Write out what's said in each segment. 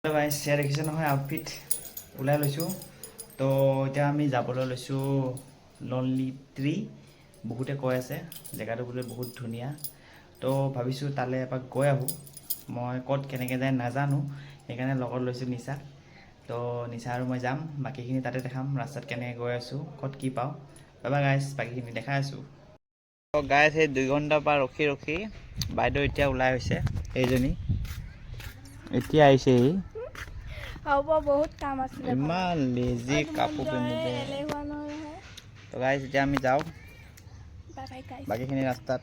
Hello' গাইছ, ইয়াত দেখিছে নহয় আউটফিট ওলাই লৈছোঁ। তো এতিয়া আমি যাবলৈ লৈছোঁ লনলি ট্ৰী। বহুতে কৈ আছে জেগাটো বোলে বহুত ধুনীয়া, তো ভাবিছোঁ তালৈ এপাক গৈ আহোঁ। মই ক'ত কেনেকৈ যায় নাজানো, সেইকাৰণে লগত লৈছোঁ নিচা। তো নিচা আৰু মই যাম, বাকীখিনি তাতে দেখাম ৰাস্তাত কেনেকৈ গৈ আছোঁ, ক'ত কি পাওঁ। বাবা গাইছ, বাকীখিনি দেখাই আছোঁ। তো গাইছ, সেই 2 ঘণ্টাৰ পৰা ৰখি ৰখি বাইদেউ এতিয়া ওলাই হৈছে। এইজনী এতিয়া আহিছেহি। বহুত কাম আছে, ইমান লেজি কাপোৰ পিন্ধিছে। তো গাইছ, এতিয়া আমি যাওঁ বাকীখিনি ৰাস্তাত।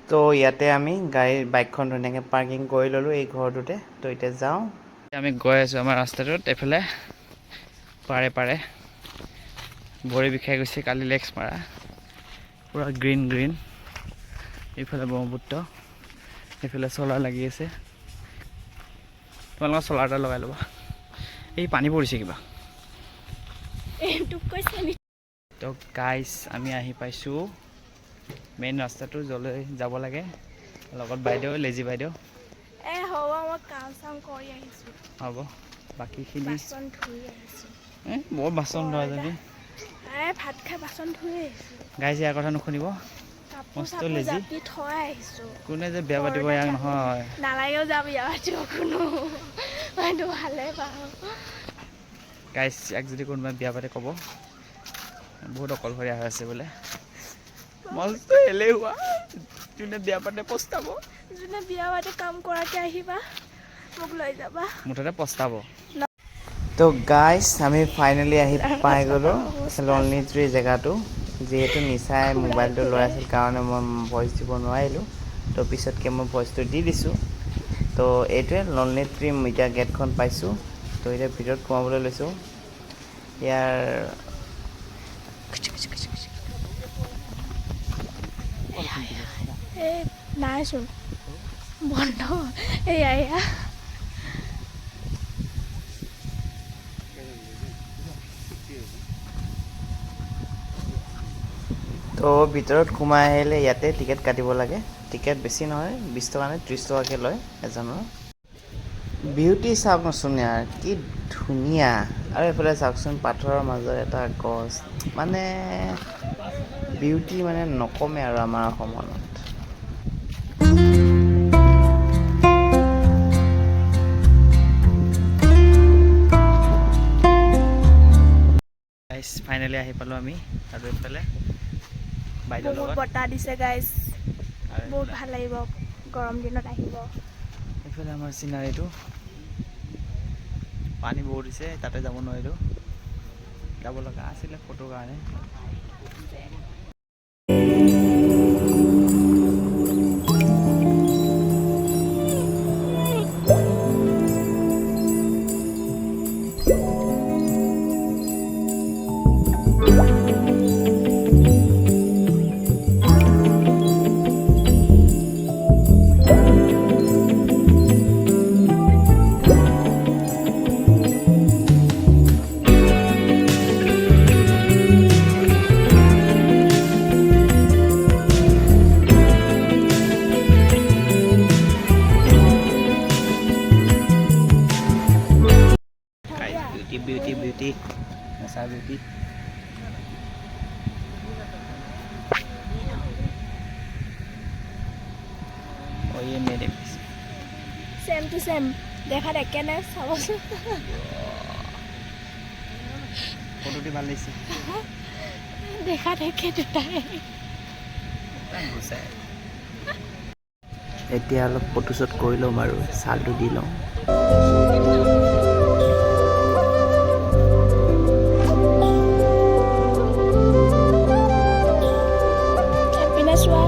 তো ইয়াতে আমি বাইকখন ধুনীয়াকৈ পাৰ্কিং কৰি ল'লোঁ এই ঘৰটোতে। তো এতিয়া যাওঁ, আমি গৈ আছোঁ আমাৰ ৰাস্তাটোত। এইফালে পাৰে পাৰে ভৰি বিষাই গৈছে, কালি লেগছ মাৰা। পূৰা গ্ৰীণ গ্ৰীণ। এইফালে ব্ৰহ্মপুত্ৰ, এইফালে চলাৰ লাগি আছে। তোমালোকৰ চলাৰ এটা লগাই ল'বা। এই পানী পৰিছে কিবা। তো গাইছ, আমি আহি পাইছোঁ মেইন ৰাস্তাটো য'লৈ যাব লাগে। লগত বাইদেউ, লেজি বাইদেউ। হ'ব, বাকীখিনি বৰ বাচন ধোৱা যদি ভাত খাই বাচন ধুই আহিছোঁ। গাইছ, ইয়াৰ কথা নুশুনিব, মস্ত লেজি। কোনে যে বিয়া পাতিব ইয়াক নহয়। নালাগেও যাম বিয়া পাতিব কোনো, মইতো ভালে পাওঁ। গাইছ, ইয়াক যদি কোনোবাই বিয়া পাতে ক'ব বহুত অকলশৰীয়া হৈ আছে বোলে। মস্ত এলেহুৱা, যোনে বিয়া পাতে পস্তাব। যোনে বিয়া পাতি কাম কৰাকে আহিবা, মোক লৈ যাবা। মুঠতে পস্তাব। তো গাইছ, আমি ফাইনেলি আহি পাই গ'লোঁ লনলি ট্ৰী জেগাটো। যিহেতু নিচাই মোবাইলটো লৈ আছিল কাৰণে মই ভইচ দিব নোৱাৰিলোঁ। তো পিছতকৈ মই ভইচটো দি দিছোঁ। তো এইটোৱে লনলি ট্ৰী। এতিয়া গেটখন পাইছোঁ, তো এতিয়া ভিতৰত সোমাবলৈ লৈছোঁ। ইয়াৰ এই নাইচোন, বন্ধ। এয়া তো ভিতৰত সোমাই আহিলে ইয়াতে টিকেট কাটিব লাগে। টিকেট বেছি নহয়, 20 টকা নে 30 টকাকৈ লয় এজনৰ। বিউটি চাওকচোন ইয়াৰ, কি ধুনীয়া। আৰু এইফালে চাওকচোন, পাথৰৰ মাজত এটা গছ, মানে বিউটি মানে নকমে আৰু আমাৰ অসমত। গাইছ, ফাইনেলি আহি পালোঁ আমি। আৰু এইফালে বাইদেউৰ বহুত লগত, বতাহ দিছে গাইছ, আৰু বহুত ভাল লাগিব গৰম দিনত আহিব। এইফালে আমাৰ চিনাৰীটো, পানী বহুত দিছে, তাতে যাব নোৱাৰিলোঁ। যাব লগা আছিলে ফটোৰ কাৰণে। Beauty, beauty, nasa beauty. Oh, ये मेरे সেম টু সেম, দেখাত একেনে চাবচোন। ফটোটি ভাল লাগিছে, দেখাত একে দুটাই। এতিয়া অলপ ফটোশ্বুট কৰি ল'ম আৰু ছালটো দি লওঁ। এপিনে চোৱা।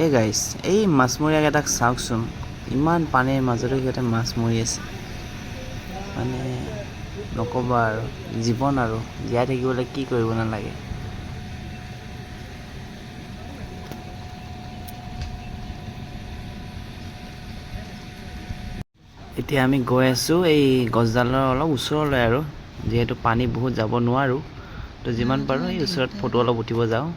এই গাইছ এই মাছমৰীয়াকেইটাক চাওকচোন ইমান পানীৰ মাজতো সিহঁতে মাছ মৰি আছে মানে নক'বা আৰু জীৱন আৰু জীয়াই থাকিবলৈ কি কৰিব নালাগে এতিয়া আমি গৈ আছোঁ এই গছডালৰ অলপ ওচৰলৈ আৰু যিহেতু পানী বহুত যাব নোৱাৰোঁ তো যিমান পাৰোঁ এই ওচৰত ফটো অলপ উঠিব যাওঁ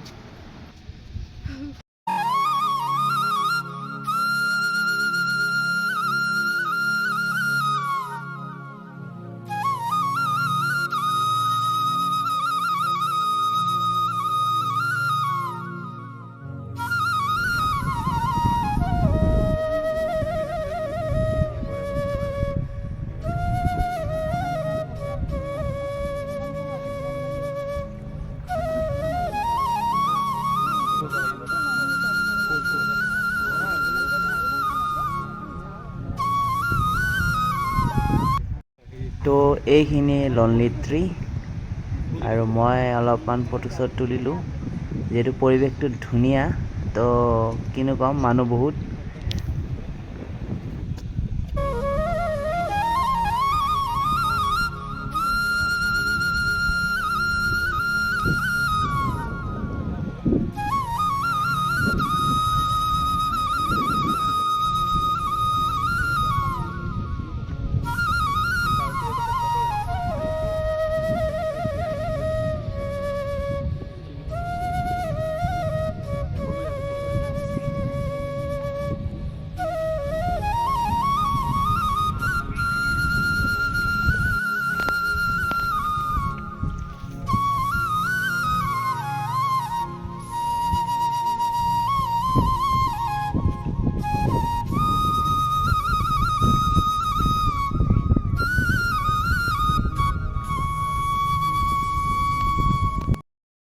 তো এইখিনি লনলি ট্ৰী আৰু মই অলপমান ফটো শ্বট তুলিলোঁ যিহেতু পৰিৱেশটো ধুনীয়া তো কিনো ক'ম মানুহ বহুত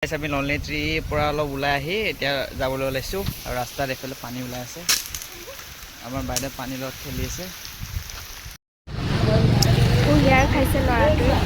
আমি লনলি ট্ৰীৰ পৰা অলপ ওলাই আহি এতিয়া যাবলৈ ওলাইছোঁ আৰু ৰাস্তাত এইফালে পানী ওলাই আছে আমাৰ বাইদেউ পানীৰ লগত খেলি আছে ইয়াৰ খাইছে ল'ৰাটোৱে